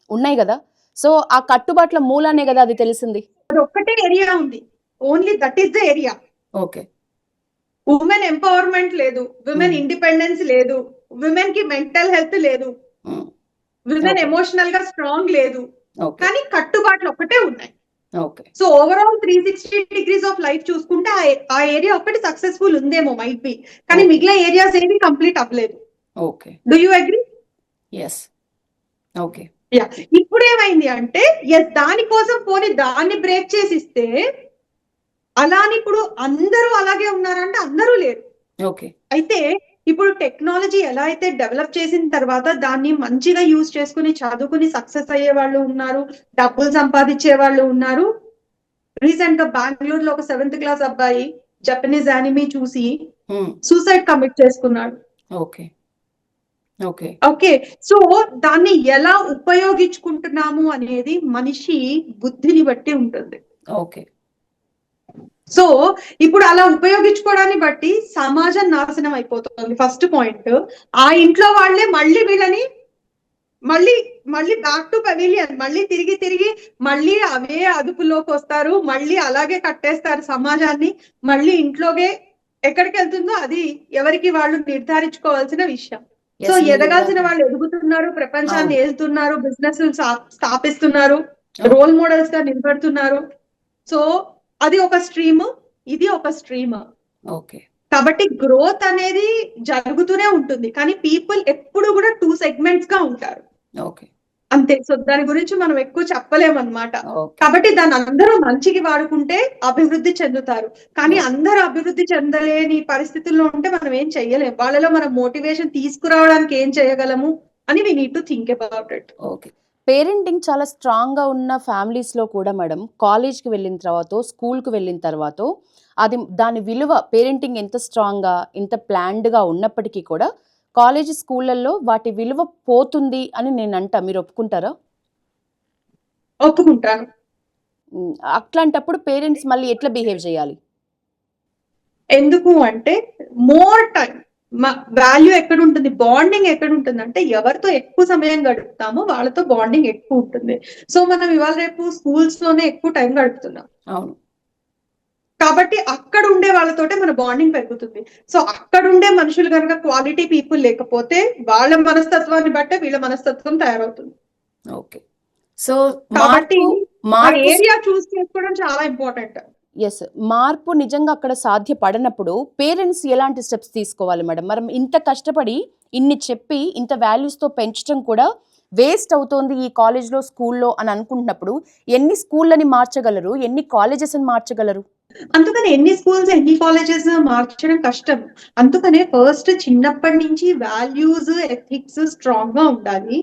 ఉన్నాయి కదా. సో ఆ కట్టుబాట్ల మూలానే కదా అది తెలిసింది. అది ఒక్కటే ఏరియా ఉంది, only that is the area. Okay. Women empowerment లేదు, విమెన్ ఇండిపెండెన్స్ లేదు, విమెన్ కి మెంటల్ హెల్త్ లేదు, విమెన్ ఎమోషనల్ గా స్ట్రాంగ్ లేదు, కానీ కట్టుబాట్లు ఒక్కటే ఉన్నాయి. So overall 360 degrees of life చూసుకుంటే ఆ ఏరియా ఒకటి సక్సెస్ఫుల్ ఉందేమో, మైట్ బి, కానీ మిగిలిన ఏరియాస్ ఏవి కంప్లీట్ అవ్వలేదు. Okay, do you agree? yes, okay. Yeah, ఇప్పుడు ఏమైంది అంటే దానికోసం పోనీ దాన్ని బ్రేక్ చేసి ఇస్తే అలాని ఇప్పుడు అందరూ అలాగే ఉన్నారంటే అందరూ లేరు. ఓకే. అయితే ఇప్పుడు టెక్నాలజీ ఎలా అయితే డెవలప్ చేసిన తర్వాత దాన్ని మంచిగా యూజ్ చేసుకుని చదువుకుని సక్సెస్ అయ్యే వాళ్ళు ఉన్నారు, డబ్బులు సంపాదించే వాళ్ళు ఉన్నారు. రీసెంట్ గా బెంగళూరులో ఒక 7th క్లాస్ అబ్బాయి జపనీస్ యానిమీ చూసి సూసైడ్ కమిట్ చేసుకున్నాడు. ఓకే. ఓకే. ఓకే, సో దాన్ని ఎలా ఉపయోగించుకుంటున్నాము అనేది మనిషి బుద్ధిని బట్టి ఉంటుంది. ఓకే. సో ఇప్పుడు అలా ఉపయోగించుకోవడాన్ని బట్టి సమాజం నాశనం అయిపోతుంది. ఫస్ట్ పాయింట్, ఆ ఇంట్లో వాళ్ళే మళ్ళీ వీళ్ళని మళ్ళీ బ్యాక్ టు పెవిలియన్, మళ్ళీ తిరిగి మళ్ళీ అవే అదుపులోకి వస్తారు, మళ్ళీ అలాగే కట్టేస్తారు సమాజాన్ని, మళ్ళీ ఇంట్లోకే. ఎక్కడికి వెళ్తుందో అది ఎవరికి వాళ్ళు నిర్ధారించుకోవాల్సిన విషయం. సో ఎదగాల్సిన వాళ్ళు ఎదుగుతున్నారు, ప్రపంచాన్ని ఏలుతున్నారు, బిజినెస్ స్థాపిస్తున్నారు, రోల్ మోడల్స్ గా నిలబడుతున్నారు. సో అది ఒక స్ట్రీమ్, ఇది ఒక స్ట్రీమ్. ఓకే. కాబట్టి గ్రోత్ అనేది జరుగుతూనే ఉంటుంది, కానీ పీపుల్ ఎప్పుడు కూడా 2 సెగ్మెంట్స్ గా ఉంటారు. ఓకే, అంతే. సో దాని గురించి మనం ఎక్కువ చెప్పలేమన్నమాట. కాబట్టి దాన్ని అందరూ మంచికి వాడుకుంటే అభివృద్ధి చెందుతారు, కానీ అందరూ అభివృద్ధి చెందలేని పరిస్థితుల్లో ఉంటే మనం ఏం చెయ్యలేం. వాళ్ళలో మనం మోటివేషన్ తీసుకురావడానికి ఏం చేయగలము అని we need to think about it. Okay. Parenting చాలా స్ట్రాంగ్గా ఉన్న ఫ్యామిలీస్లో కూడా మేడం కాలేజ్కి వెళ్ళిన తర్వాత, స్కూల్కి వెళ్ళిన తర్వాత అది దాని విలువ, పేరెంటింగ్ ఎంత స్ట్రాంగ్గా ఎంత ప్లాన్డ్గా ఉన్నప్పటికీ కూడా కాలేజ్ స్కూళ్ళల్లో వాటి విలువ పోతుంది అని నేను అంటా. మీరు ఒప్పుకుంటారా? ఒప్పుకుంటాను. అట్లాంటప్పుడు పేరెంట్స్ మళ్ళీ ఎట్లా బిహేవ్ చేయాలి? ఎందుకు అంటే మోర్ టైం వాల్యూ ఎక్కడ ఉంటుంది, బాండింగ్ ఎక్కడ ఉంటుంది అంటే ఎవరితో ఎక్కువ సమయం గడుపుతామో వాళ్ళతో బాండింగ్ ఎక్కువ ఉంటుంది. సో మనం ఇవాళ రేపు స్కూల్స్ లోనే ఎక్కువ టైం గడుపుతున్నాం. అవును. కాబట్టి అక్కడ ఉండే వాళ్ళతోటే మన బాండింగ్ పెరుగుతుంది. సో అక్కడ ఉండే మనుషులు కనుక క్వాలిటీ పీపుల్ లేకపోతే వాళ్ళ మనస్తత్వాన్ని బట్టే వీళ్ళ మనస్తత్వం తయారవుతుంది. ఓకే. సో కాబట్టి ఏరియా చూస్ చేసుకోవడం చాలా ఇంపార్టెంట్. ఎస్, మార్పు నిజంగా అక్కడ సాధ్యపడనప్పుడు పేరెంట్స్ ఎలాంటి స్టెప్స్ తీసుకోవాలి మేడం? మనం ఇంత కష్టపడి ఇన్ని చెప్పి ఇంత వాల్యూస్తో పెంచడం కూడా వేస్ట్ అవుతోంది ఈ కాలేజ్లో స్కూల్లో అని అనుకుంటున్నప్పుడు ఎన్ని స్కూళ్ళని మార్చగలరు, ఎన్ని కాలేజెస్ని మార్చగలరు? అందుకని ఎన్ని స్కూల్స్ ఎన్ని కాలేజెస్ మార్చడం కష్టం. అందుకనే ఫస్ట్ చిన్నప్పటి నుంచి వాల్యూస్ ఎథిక్స్ స్ట్రాంగ్ గా ఉండాలి.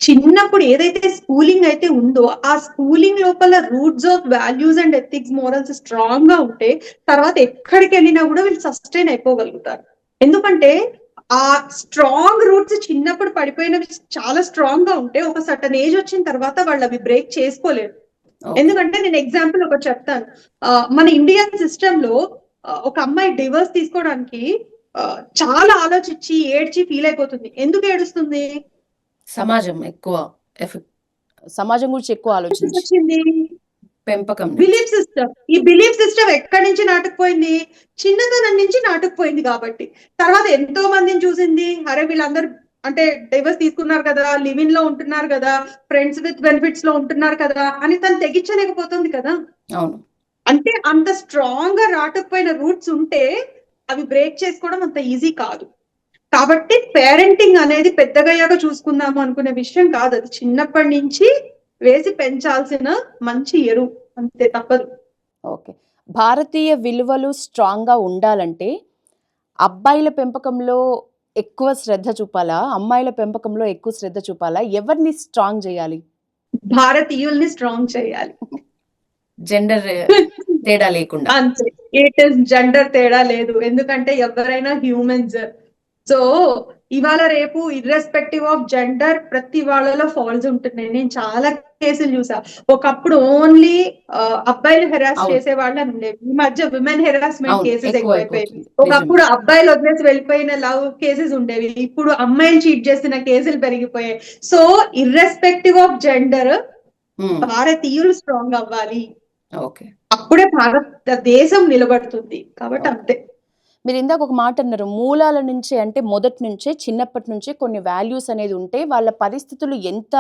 చిన్నప్పుడు ఏదైతే స్కూలింగ్ అయితే ఉందో ఆ స్కూలింగ్ లోపల roots of values and ethics morals strong గా ఉంటే తర్వాత ఎక్కడికి వెళ్ళినా కూడా వీళ్ళు సస్టైన్ అయిపోగలుగుతారు. ఎందుకంటే ఆ స్ట్రాంగ్ రూట్స్ చిన్నప్పుడు పడిపోయినవి చాలా స్ట్రాంగ్ గా ఉంటే ఒక సర్టన్ ఏజ్ వచ్చిన తర్వాత వాళ్ళు అవి బ్రేక్ చేసుకోలేరు. ఓకే. ఎందుకంటే నేను ఎగ్జాంపుల్ ఒకటి చెప్తాను. మన ఇండియన్ సిస్టమ్ లో ఒక అమ్మాయి డివోర్స్ తీసుకోవడానికి చాలా ఆలోచించి ఏడ్చి ఫీల్ అయిపోతుంది. ఎందుకు ఏడుస్తుంది? సమాజం ఎక్కువ ఎఫెక్ట్, సమాజం గురించి ఎక్కువ ఆలోచించి వచ్చింది పెంపకం నుంచి. Belief system. ఈ బిలీఫ్ సిస్టమ్ ఎక్కడి నుంచి నాటుకుపోయింది? చిన్నతనం నుంచి నాటుకుపోయింది. కాబట్టి తర్వాత ఎంతో మందిని చూసింది, అరే వీళ్ళందరూ అంటే డైవర్స్ తీసుకున్నారు కదా, లివ్ ఇన్ లో ఉంటున్నారు కదా, ఫ్రెండ్స్ విత్ బెనిఫిట్స్ లో ఉంటున్నారు కదా అని తను తెగించలేకపోతుంది కదా. అవును. అంటే అంత స్ట్రాంగ్ గా నాటుకుపోయిన రూట్స్ ఉంటే అవి బ్రేక్ చేసుకోవడం అంత ఈజీ కాదు. కాబట్టి పేరెంటింగ్ అనేది పెద్దగయ్యాక చూసుకుందాము అనుకునే విషయం కాదు. అది చిన్నప్పటి నుంచి వేసి పెంచాల్సిన మంచి ఎరువు, అంతే, తప్పదు. ఓకే. భారతీయ విలువలు స్ట్రాంగ్గా ఉండాలంటే అబ్బాయిల పెంపకంలో ఎక్కువ శ్రద్ధ చూపాలా, అమ్మాయిల పెంపకంలో ఎక్కువ శ్రద్ధ చూపాలా? ఎవరిని స్ట్రాంగ్ చేయాలి? భారతీయుల్ని స్ట్రాంగ్ చేయాలి. జెండర్ తేడా లేకుండా. అంతే, ఇట్ ఇస్ జెండర్ తేడా లేదు. ఎందుకంటే ఎవరైనా హ్యూమన్స్. సో ఇవాళ రేపు ఇర్రెస్పెక్టివ్ ఆఫ్ జెండర్ ప్రతి వాళ్ళలో ఫాల్స్ ఉంటున్నాయి. నేను చాలా కేసులు చూసా. ఒకప్పుడు ఓన్లీ అబ్బాయిలు హెరాస్ అవును. చేసే వాళ్ళు అని ఉండేవి. ఈ మధ్య విమెన్ హెరాస్మెంట్ అవును, కేసెస్ ఎక్కువ ఎక్కువైపోయాయి. అయిపోతుంది. ఒకప్పుడు అబ్బాయిలు వదిలేసి వెళ్ళిపోయిన లవ్ కేసెస్ ఉండేవి. ఇప్పుడు అమ్మాయిలు చీట్ చేసిన కేసులు పెరిగిపోయాయి. సో ఇర్రెస్పెక్టివ్ ఆఫ్ జెండర్ ఉమ్, భారతీయులు స్ట్రాంగ్ అవ్వాలి. ఓకే. అప్పుడే భారతదేశం నిలబడుతుంది. కాబట్టి అంతే. మీరు ఇందాక ఒక మాట అన్నారు, మూలాల నుంచే, అంటే మొదటి నుంచే, చిన్నప్పటి నుంచే కొన్ని వాల్యూస్ అనేది ఉంటే వాళ్ళ పరిస్థితులు ఎంత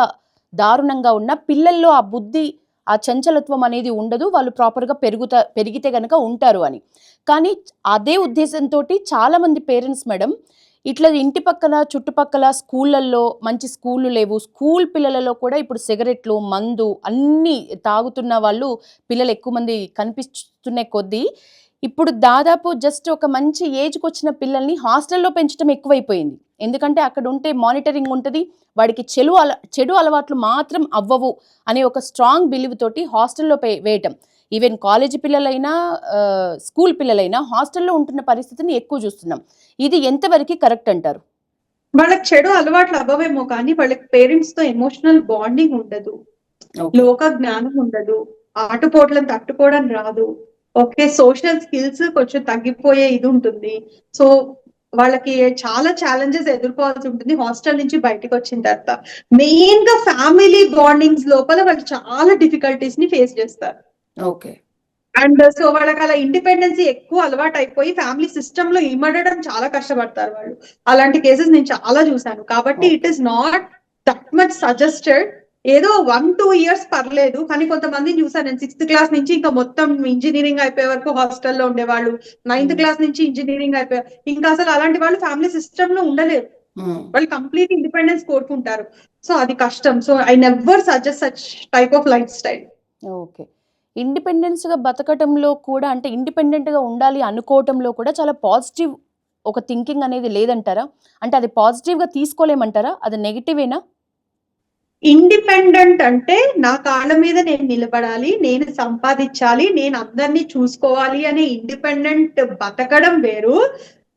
దారుణంగా ఉన్నా పిల్లల్లో ఆ బుద్ధి, ఆ చంచలత్వం అనేది ఉండదు, వాళ్ళు ప్రాపర్గా పెరిగితే కనుక ఉంటారు అని. కానీ అదే ఉద్దేశంతో చాలామంది పేరెంట్స్ మేడం ఇట్లా ఇంటి పక్కన చుట్టుపక్కల స్కూళ్ళల్లో మంచి స్కూళ్ళు లేవు, స్కూల్ పిల్లలలో కూడా ఇప్పుడు సిగరెట్లు, మందు అన్నీ తాగుతున్న వాళ్ళు పిల్లలు ఎక్కువ మంది కనిపిస్తున్న కొద్దీ ఇప్పుడు దాదాపు జస్ట్ ఒక మంచి ఏజ్కి వచ్చిన పిల్లల్ని హాస్టల్లో పెంచడం ఎక్కువైపోయింది. ఎందుకంటే అక్కడ ఉంటే మానిటరింగ్ ఉంటుంది, వాడికి చెడు అలవాట్లు మాత్రం అవ్వవు అనే ఒక స్ట్రాంగ్ బిలీవ్ తోటి హాస్టల్లో వేయటం. ఈవెన్ కాలేజీ పిల్లలైనా స్కూల్ పిల్లలైనా హాస్టల్లో ఉంటున్న పరిస్థితిని ఎక్కువ చూస్తున్నాం. ఇది ఎంతవరకు కరెక్ట్ అంటారు? వాళ్ళకి చెడు అలవాట్లు అవ్వవేమో కానీ వాళ్ళకి పేరెంట్స్ తో ఎమోషనల్ బాండింగ్ ఉండదు, లోక జ్ఞానం ఉండదు, ఆటుపోట్లను తట్టుకోవడం రాదు. ఓకే, సోషల్ స్కిల్స్ కొంచెం తగ్గిపోయే ఇది ఉంటుంది. సో వాళ్ళకి చాలా ఛాలెంజెస్ ఎదుర్కోవాల్సి ఉంటుంది హాస్టల్ నుంచి బయటకు వచ్చిన తర్వాత. మెయిన్ గా ఫ్యామిలీ బాండింగ్స్ లోపల వాళ్ళు చాలా డిఫికల్టీస్ ని ఫేస్ చేస్తారు. ఓకే. అండ్ సో వాళ్ళకి అలా ఇండిపెండెన్సీ ఎక్కువ అలవాటు అయిపోయి ఫ్యామిలీ సిస్టమ్ లో ఇమడడం చాలా కష్టపడతారు వాళ్ళు. అలాంటి కేసెస్ నేను చాలా చూసాను. కాబట్టి it is not that much suggested. ఏదో 1-2 years పర్లేదు, కానీ కొంతమందిని చూసాను నేను 6th క్లాస్ నుంచి ఇంకా మొత్తం ఇంజనీరింగ్ అయిపోయే వరకు హాస్టల్లో ఉండేవాళ్ళు, 9th క్లాస్ నుంచి ఇంజనీరింగ్ అయిపోయారు. ఇంకా అసలు అలాంటి వాళ్ళు ఫ్యామిలీ సిస్టమ్ లో ఉండలేరు. వాళ్ళు కంప్లీట్ ఇండిపెండెన్స్ కోరుకుంటారు. సో అది కష్టం. So I never suggest such type of life style. Okay. ఇండిపెండెన్స్గా బతకటంలో కూడా, అంటే ఇండిపెండెంట్గా ఉండాలి అనుకోవటంలో కూడా చాలా పాజిటివ్ ఒక థింకింగ్ అనేది లేదంటారా? అంటే అది పాజిటివ్గా తీసుకోలేమంటారా? అది నెగిటివేనా? ఇండిపెండెంట్ అంటే నా కాళ్ళ మీద నేను నిలబడాలి, నేను సంపాదించాలి, నేను అందరినీ చూసుకోవాలి అనే ఇండిపెండెంట్ బతకడం వేరు.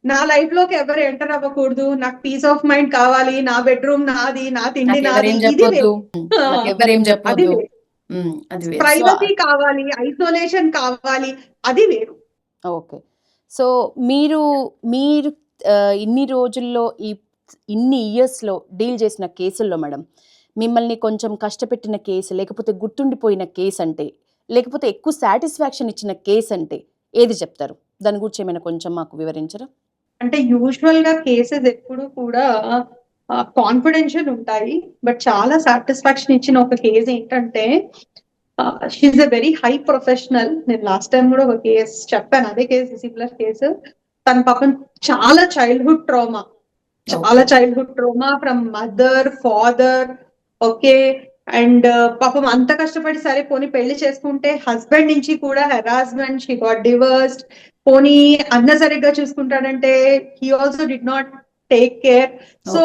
నా లైఫ్ లోకి ఎవరు ఎంటర్ అవ్వకూడదు, నాకు పీస్ ఆఫ్ మైండ్ కావాలి, నా బెడ్రూమ్ నాది, నా తిండి నాది, ఇది వేరు. అది వేరు. ప్రైవసీ కావాలి, ఐసోలేషన్ కావాలి, అది వేరు. ఓకే. సో మీరు ఇన్ని రోజుల్లో, ఇన్ని ఇయర్స్లో డీల్ చేసిన కేసుల్లో మేడం మిమ్మల్ని కొంచెం కష్టపెట్టిన కేసు, లేకపోతే గుర్తుండిపోయిన కేసు అంటే, లేకపోతే ఎక్కువ సాటిస్ఫాక్షన్ ఇచ్చిన కేసు అంటే ఏది చెప్తారు? దాని గురించి ఏమైనా కొంచెం మాకు వివరించరా? అంటే యూజువల్ గా కేసెస్ ఎప్పుడు కూడా కాన్ఫిడెన్షియల్ ఉంటాయి. బట్ చాలా సాటిస్ఫాక్షన్ ఇచ్చిన ఒక కేసు ఏంటంటే, she's a very high professional. నేను లాస్ట్ టైం కూడా ఒక కేసు చెప్పాను, అదే కేసు, సిమిలర్ కేసు. తన పాపం చాలా childhood trauma from mother, father. Okay, and పాపం అంత కష్టపడి సరే పోనీ పెళ్లి చేసుకుంటే హస్బెండ్ నుంచి కూడా హెరాస్మెంట్, షీ గాట్ డివర్స్డ్. పోనీ అన్న సరిగ్గా చూసుకుంటాడంటే he also did not take care. So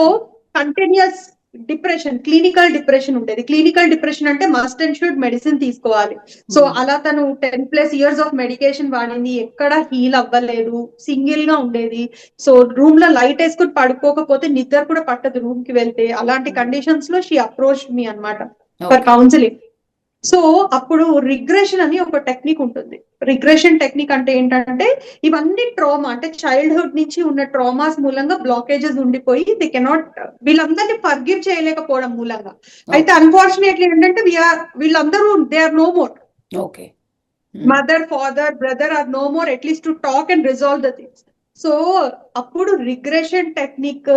continuous depression, clinical depression ఉండేది. క్లినికల్ డిప్రెషన్ అంటే మస్ట్ అండ్ షుడ్ మెడిసిన్ తీసుకోవాలి. సో అలా తను 10+ years ఆఫ్ మెడికేషన్ వాడింది, ఎక్కడ హీల్ అవ్వలేదు, సింగిల్ గా ఉండేది. సో రూమ్ లో లైట్ వేసుకుని పడుకోకపోతే నిద్ర కూడా పట్టదు రూమ్ కి వెళ్తే. అలాంటి కండిషన్స్ లో షీ అప్రోచ్ మీ అన్నమాట ఫర్ కౌన్సిలింగ్. సో అప్పుడు రిగ్రెషన్ అని ఒక టెక్నిక్ ఉంటుంది. రిగ్రెషన్ టెక్నిక్ అంటే ఏంటంటే ఇవన్నీ ట్రామా, అంటే చైల్డ్హుడ్ నుంచి ఉన్న ట్రామాస్ మూలంగా బ్లాకేజెస్ ఉండిపోయి దే కెనాట్, వీళ్ళందరినీ ఫర్గివ్ చేయలేకపోవడం మూలంగా. అయితే అన్ఫార్చునేట్లీ ఏంటంటే వీళ్ళందరూ they are no more. Okay. Mother, father, brother are no more at least to talk and resolve the things. So అప్పుడు రిగ్రెషన్ టెక్నిక్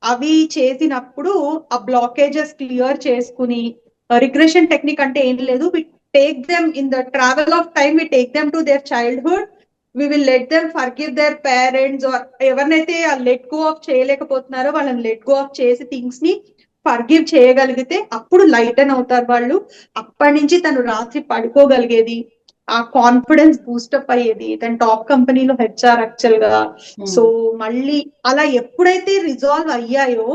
అవి చేసినప్పుడు ఆ బ్లాకేజెస్ క్లియర్ చేసుకుని, రిగ్రెషన్ టెక్నిక్ అంటే ఏం లేదు, we take them in the travel of time, we take them to their childhood, we will let them forgive their parents, or ఎవరినైతే లెట్ గో ఆఫ్ చేయలేకపోతున్నారో వాళ్ళని లెట్ గో ఆఫ్ చేసి థింగ్స్ ని ఫర్గివ్ చేయగలిగితే అప్పుడు లైటన్ అవుతారు వాళ్ళు. అప్పటి నుంచి తను రాత్రి పడుకోగలిగేది, ఆ కాన్ఫిడెన్స్ బూస్టప్ అయ్యేది, తన టాప్ కంపెనీలో హెచ్ఆర్ యాక్చువల్ గా. సో మళ్ళీ అలా ఎప్పుడైతే రిజాల్వ్ అయ్యాయో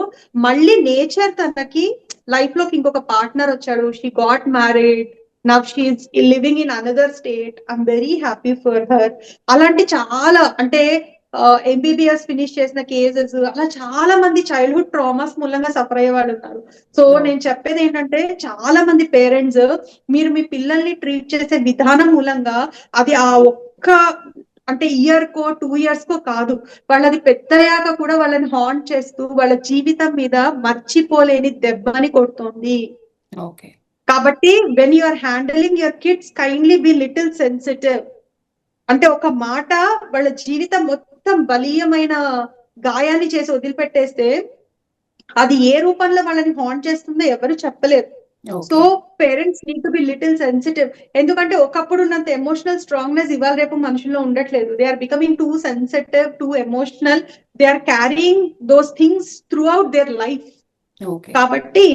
మళ్ళీ నేచర్ తనకి లైఫ్ లోకి ఇంకొక పార్ట్నర్ వచ్చాడు, she got married, now she's living in another state, I'm very happy for her. అలాంటి చాలా అంటే ఎంబీబీఎస్ ఫినిష్ చేసిన కేసెస్, అలా చాలా మంది చైల్డ్హుడ్ ట్రామాస్ మూలంగా సఫర్ అయ్యే వాళ్ళు ఉన్నారు. సో నేను చెప్పేది ఏంటంటే చాలా మంది పేరెంట్స్, మీరు మీ పిల్లల్ని ట్రీట్ చేసే విధానం మూలంగా అది ఆ ఒక్క అంటే ఇయర్ కో 2 years కో కాదు, వాళ్ళది పెద్దయ్యాక కూడా వాళ్ళని హాంట్ చేస్తూ వాళ్ళ జీవితం మీద మర్చిపోలేని దెబ్బని కొడుతోంది. ఓకే. కాబట్టి when you are handling your kids kindly be little sensitive. అంటే ఒక మాట వాళ్ళ జీవితం మొత్తం బలీయమైన గాయాన్ని చేసి వదిలిపెట్టేస్తే అది ఏ రూపంలో వాళ్ళని హాంట్ చేస్తుందో ఎవరు చెప్పలేరు. So parents need to be little sensitive. ఎందుకంటే ఒకప్పుడు ఉన్నంత ఎమోషనల్ స్ట్రాంగ్నెస్ ఇవాళ రేపు మనుషుల్లో ఉండట్లేదు. They are becoming too sensitive, too emotional, they are carrying those things throughout their life. కాబట్టి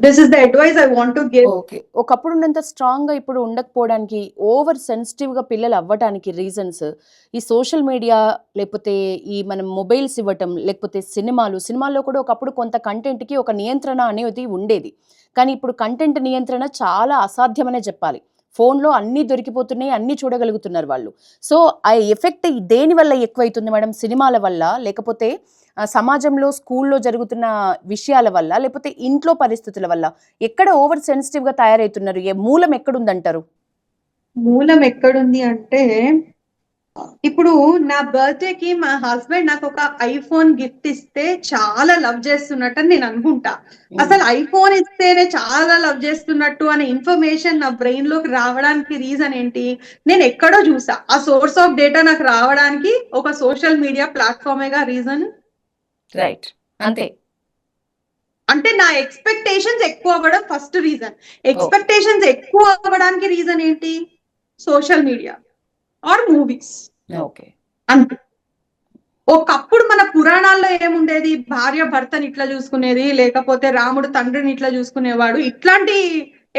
this is the advice I want to give. Okay. ఒకప్పుడు ఉన్నంత స్ట్రాంగ్గా ఇప్పుడు ఉండకపోవడానికి, ఓవర్ సెన్సిటివ్గా పిల్లలు అవ్వటానికి రీజన్స్ ఈ సోషల్ మీడియా, లేకపోతే ఈ మనం మొబైల్స్ ఇవ్వటం, లేకపోతే సినిమాల్లో కూడా ఒకప్పుడు కొంత కంటెంట్కి ఒక నియంత్రణ అనేది ఉండేది. కానీ ఇప్పుడు కంటెంట్ నియంత్రణ చాలా అసాధ్యమనే చెప్పాలి. ఫోన్లో అన్నీ దొరికిపోతున్నాయి, అన్నీ చూడగలుగుతున్నారు వాళ్ళు. సో ఆ ఎఫెక్ట్ దేని వల్ల ఎక్కువైతుంది మేడం? సినిమాల వల్ల, లేకపోతే సమాజంలో స్కూల్లో జరుగుతున్న విషయాల వల్ల, లేకపోతే ఇంట్లో పరిస్థితుల వల్ల? ఎక్కడ ఓవర్ సెన్సిటివ్గా తయారవుతున్నారు? మూలం ఎక్కడుందంటారు? మూలం ఎక్కడుంది అంటే, ఇప్పుడు నా బర్త్డేకి మా హస్బెండ్ నాకు ఒక ఐఫోన్ గిఫ్ట్ ఇస్తే చాలా లవ్ చేస్తున్నట్టు అని నేను అనుకుంటా. అసలు ఐఫోన్ ఇస్తేనే చాలా లవ్ చేస్తున్నట్టు అనే ఇన్ఫర్మేషన్ నా బ్రెయిన్ లోకి రావడానికి రీజన్ ఏంటి? నేను ఎక్కడో చూసా. ఆ సోర్స్ ఆఫ్ డేటా నాకు రావడానికి ఒక సోషల్ మీడియా ప్లాట్ఫామేగా రీజన్. రైట్, అంతే. అంటే నా ఎక్స్పెక్టేషన్స్ ఎక్కువ అవ్వడం ఫస్ట్ రీజన్. ఎక్స్పెక్టేషన్స్ ఎక్కువ అవ్వడానికి రీజన్ ఏంటి? Social media or movies. Okay, అంతే. ఒకప్పుడు మన పురాణాల్లో ఏముండేది? భార్య భర్తని ఇట్లా చూసుకునేది, లేకపోతే రాముడు తండ్రిని ఇట్లా చూసుకునేవాడు, ఇట్లాంటి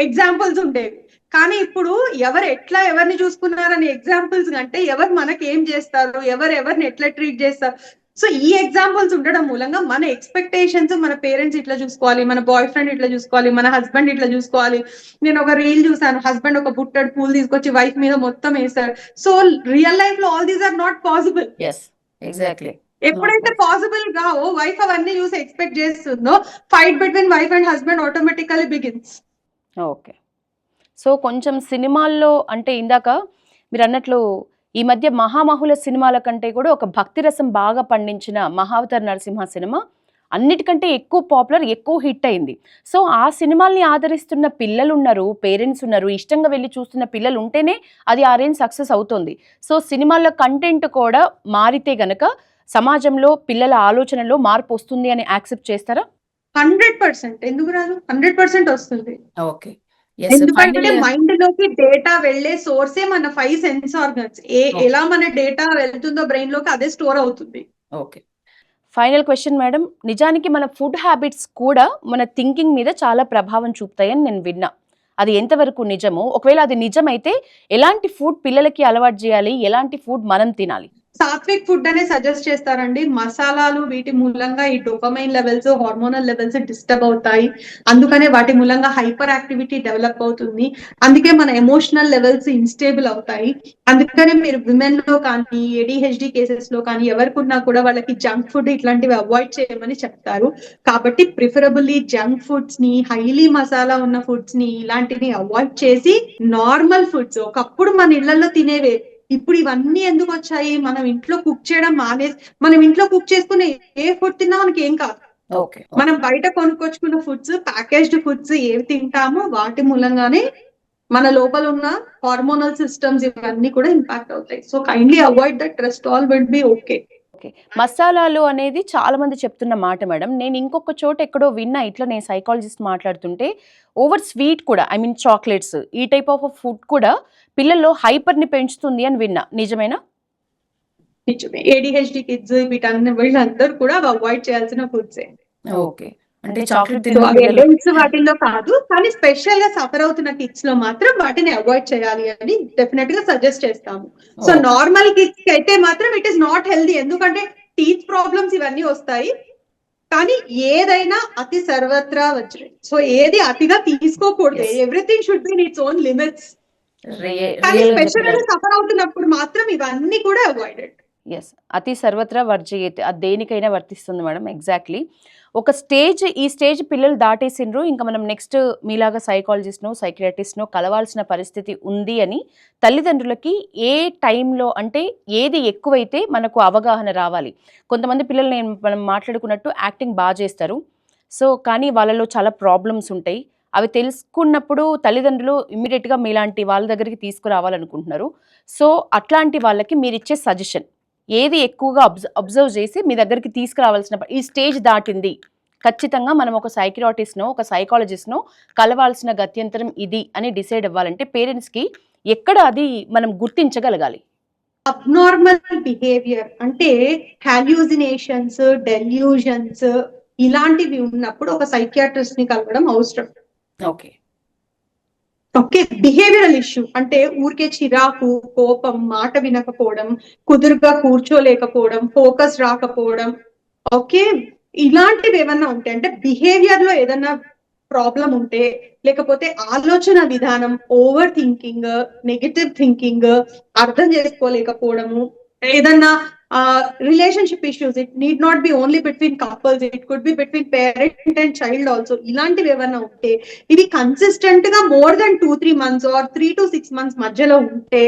ఎగ్జాంపుల్స్ ఉండేవి. కానీ ఇప్పుడు ఎవరు ఎట్లా ఎవరిని చూసుకున్నారని ఎగ్జాంపుల్స్ కంటే ఎవరు మనకి ఏం చేస్తారు, ఎవరిని ఎట్లా ట్రీట్ చేస్తారు, సో ఈ ఎగ్జాంపుల్స్ ఉండడం మూలంగా మన ఎక్స్పెక్టేషన్స్, మన పేరెంట్స్ ఇట్లా చూసుకోవాలి, మన బాయ్ ఫ్రెండ్ ఇట్లా చూసుకోవాలి, మన హస్బెండ్ ఇట్లా చూసుకోవాలి. నేను ఒక రీల్ చూసాను, హస్బెండ్ ఒక బుట్టడు పూలు తీసుకొచ్చి వైఫ్ మీద మొత్తం వేస్తాడు. సో రియల్ లైఫ్ లో all these are not possible. Exactly. ఎప్పుడైతే పాసిబుల్ గావో వైఫ్ అవన్నీ చూసి ఎక్స్పెక్ట్ చేస్తుందో, fight between wife and husband automatically begins. Okay. So కొంచెం సినిమాల్లో అంటే ఇందాక మీరు అన్నట్లు ఈ మధ్య మహామహుల సినిమాల కంటే కూడా ఒక భక్తి రసం బాగా పండించిన మహావతార్ నరసింహ సినిమా అన్నిటికంటే ఎక్కువ పాపులర్, ఎక్కువ హిట్ అయింది. సో ఆ సినిమాల్ని ఆదరిస్తున్న పిల్లలు ఉన్నారు, పేరెంట్స్ ఉన్నారు, ఇష్టంగా వెళ్ళి చూస్తున్న పిల్లలు ఉంటేనే అది ఆ రేంజ్ సక్సెస్ అవుతుంది. సో సినిమాల్లో కంటెంట్ కూడా మారితే గనక సమాజంలో పిల్లల ఆలోచనలో మార్పు వస్తుంది అని యాక్సెప్ట్ చేస్తారా? 100%. ఎందుకు రాదు? 100% వస్తుంది. ఓకే. ఎందుకంటే మైండ్ లోకి డేటా వెళ్లే సోర్సే మన 5 సెన్స్ ఆర్గన్స్. ఎలా మన డేటా వెళ్తుందో బ్రెయిన్ లోకి అదే స్టోర్ అవుతుంది. ఓకే. ఫైనల్ క్వశ్చన్ మేడం, నిజానికి మన ఫుడ్ హ్యాబిట్స్ కూడా మన థింకింగ్ మీద చాలా ప్రభావం చూపుతాయని నేను విన్నా. అది ఎంతవరకు నిజమో, ఒకవేళ అది నిజమైతే ఎలాంటి ఫుడ్ పిల్లలకి అలవాటు చేయాలి, ఎలాంటి ఫుడ్ మనం తినాలి? సాత్విక్ ఫుడ్ అనే సజెస్ట్ చేస్తారండి. మసాలాలు వీటి మూలంగా ఈ dopamine levels, hormonal levels disturb అవుతాయి. అందుకనే వాటి మూలంగా హైపర్ యాక్టివిటీ డెవలప్ అవుతుంది. అందుకే మన ఎమోషనల్ లెవెల్స్ ఇన్స్టేబుల్ అవుతాయి. అందుకనే మీరు విమెన్ లో కానీ, ADHD కేసెస్ లో కానీ ఎవరికున్నా కూడా వాళ్ళకి జంక్ ఫుడ్ ఇట్లాంటివి అవాయిడ్ చేయమని చెప్తారు. కాబట్టి ప్రిఫరబుల్లీ జంక్ ఫుడ్స్ ని, హైలీ మసాలా ఉన్న ఫుడ్స్ ని, ఇలాంటివి అవాయిడ్ చేసి నార్మల్ ఫుడ్స్ ఒకప్పుడు మన ఇళ్లలో తినేవే, ఇప్పుడు ఇవన్నీ ఎందుకు వచ్చాయి? మనం ఇంట్లో కుక్ చేయడం మానేసి, మనం ఇంట్లో కుక్ చేసుకునే ఏ ఫుడ్ తిన్నా మనకి ఏం కాదు. ఓకే. మనం బయట కొనుక్కొచ్చుకున్న ఫుడ్స్, ప్యాకేజ్డ్ ఫుడ్స్ ఏవి తింటామో వాటి మూలంగానే మన లోపల ఉన్న హార్మోనల్ సిస్టమ్స్ ఇవన్నీ కూడా ఇంపాక్ట్ అవుతాయి. So kindly avoid that, rest all will be okay. Okay. మసాలాలు అనేది చాలా మంది చెప్తున్న మాట మేడం. నేను ఇంకొక చోట ఎక్కడో విన్నా, ఇట్లా నేను సైకాలజిస్ట్ మాట్లాడుతుంటే ఓవర్ స్వీట్ కూడా, ఐ మీన్ చాక్లెట్స్, ఈ టైప్ ఆఫ్ ఫుడ్ కూడా పిల్లల్లో హైపర్ని పెంచుతుంది అని విన్నా. నిజమేనా? నిజమే. ADHD కిడ్స్ వీళ్ళందరూ కూడా అవాయిడ్ చేయాల్సిన ఫుడ్సే. ఓకే. అంటే చాక్లెట్ సో తిన్న అవి పిల్లలు అడల్ట్స్ వాటిల్లో కాదు, కానీ స్పెషల్ గా సఫర్ అవుతున్న కిడ్స్ లో మాత్రం వాటిని అవాయిడ్ చేయాలి అని డెఫినెట్ గా సజెస్ట్ చేస్తాము. So okay. నార్మల్ కిడ్స్ కి అయితే మాత్రం ఇట్ ఈస్ నాట్ హెల్దీ, ఎందుకంటే టీత్ ప్రాబ్లమ్స్ ఇవన్నీ వస్తాయి. కానీ ఏదైనా అతి సర్వత్రా వజ్రే. సో ఏది అతిగా తీసుకోకూడదు. Yes. Everything should be in its own limits. కానీ రియల్ గా స్పెషల్ గా చెప్పినారు. సఫర్ అవుతున్నప్పుడు మాత్రం ఇవన్నీ కూడా అవాయిడెడ్. ఎస్, అతి సర్వత్రా వర్జయేత్, అది దేనికైనా వర్తిస్తుంది మేడం. ఎగ్జాక్ట్లీ. ఒక స్టేజ్, ఈ స్టేజ్ పిల్లలు దాటేసిండ్రు, ఇంకా మనం నెక్స్ట్ మీలాగా సైకాలజిస్ట్నో సైకియాట్రిస్ట్నో కలవాల్సిన పరిస్థితి ఉంది అని తల్లిదండ్రులకి ఏ టైంలో, అంటే ఏది ఎక్కువైతే మనకు అవగాహన రావాలి. కొంతమంది పిల్లలు మనం మాట్లాడుకున్నట్టు యాక్టింగ్ బాగా చేస్తారు, సో కానీ వాళ్ళలో చాలా ప్రాబ్లమ్స్ ఉంటాయి. అవి తెలుసుకున్నప్పుడు తల్లిదండ్రులు ఇమ్మీడియట్గా మీలాంటి వాళ్ళ దగ్గరికి తీసుకురావాలనుకుంటున్నారు. సో అట్లాంటి వాళ్ళకి మీరు ఇచ్చే సజెషన్ ఏది ఎక్కువగా అబ్జర్వ్ చేసి మీ దగ్గరికి తీసుకురావాల్సిన, ఈ స్టేజ్ దాటింది ఖచ్చితంగా మనం ఒక సైకియాట్రిస్ట్నో ఒక సైకాలజిస్ట్నో కలవాల్సిన గత్యంతరం ఇది అని డిసైడ్ అవ్వాలంటే పేరెంట్స్కి ఎక్కడ అది మనం గుర్తించగలగాలి? అబ్నార్మల్ బిహేవియర్ అంటే హాల్యూసినేషన్స్, డెల్యూషన్స్ ఇలాంటివి ఉన్నప్పుడు ఒక సైకియాట్రిస్ట్ ని కలవడం అవసరం. ఓకే. ఓకే. బిహేవియరల్ ఇష్యూ అంటే ఊరికే చిరాకు, కోపం, మాట వినకపోవడం, కుదురుగా కూర్చోలేకపోవడం, ఫోకస్ రాకపోవడం, ఓకే, ఇలాంటివి ఏమన్నా ఉంటే, అంటే బిహేవియర్ లో ఏదన్నా ప్రాబ్లం ఉంటే, లేకపోతే ఆలోచన విధానం, ఓవర్ థింకింగ్, నెగటివ్ థింకింగ్, అర్థం చేసుకోలేకపోవడము, ఏదన్నా relationship issues, it need not be only between couples, it could be between parent and child also, ఇలాంటివి ఏమన్నా ఉంటే, ఇది కన్సిస్టెంట్ గా more than 2-3 months or 3 to 6 months మధ్యలో ఉంటే,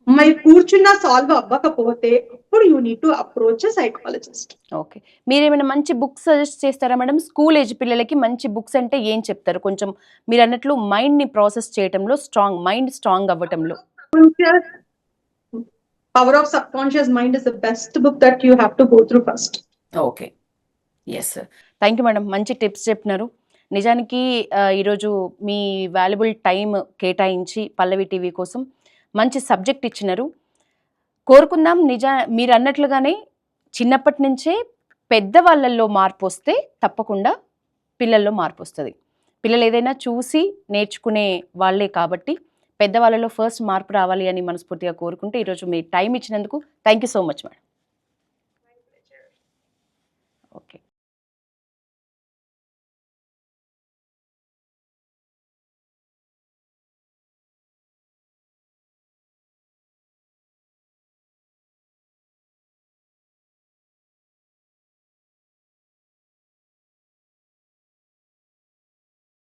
మరి కూర్చున్నా సాల్వ్ అవ్వకపోతే, అప్పుడు you need to approach psychologist. Okay. మీరేమైనా మంచి బుక్స్ సజెస్ట్ చేస్తారా మేడం? స్కూల్ ఏజ్ పిల్లలకి మంచి బుక్స్ అంటే ఏం చెప్తారు? కొంచెం మీరు అన్నట్లు మైండ్ని ప్రాసెస్ చేయటంలో, మైండ్ స్ట్రాంగ్ అవ్వటంలో. Power of Subconscious Mind is the best book that you have to go through first. Okay. Yes, thank you madam, మంచి టిప్స్ చెప్పినారు. నిజానికి ఈరోజు మీ వాల్యుబుల్ టైం కేటాయించి పల్లవి టీవీ కోసం మంచి సబ్జెక్ట్ ఇచ్చినారు. కోరుకుందాం మీరు అన్నట్లుగానే చిన్నప్పటి నుంచే పెద్దవాళ్ళల్లో మార్పు వస్తే తప్పకుండా పిల్లల్లో మార్పు వస్తుంది. పిల్లలు ఏదైనా చూసి నేర్చుకునే వాళ్ళే కాబట్టి పెద్దవాళ్ళలో ఫస్ట్ మార్పు రావాలి అని మనస్ఫూర్తిగా కోరుకుంటే ఈరోజు మీ టైం ఇచ్చినందుకు thank you so much madam.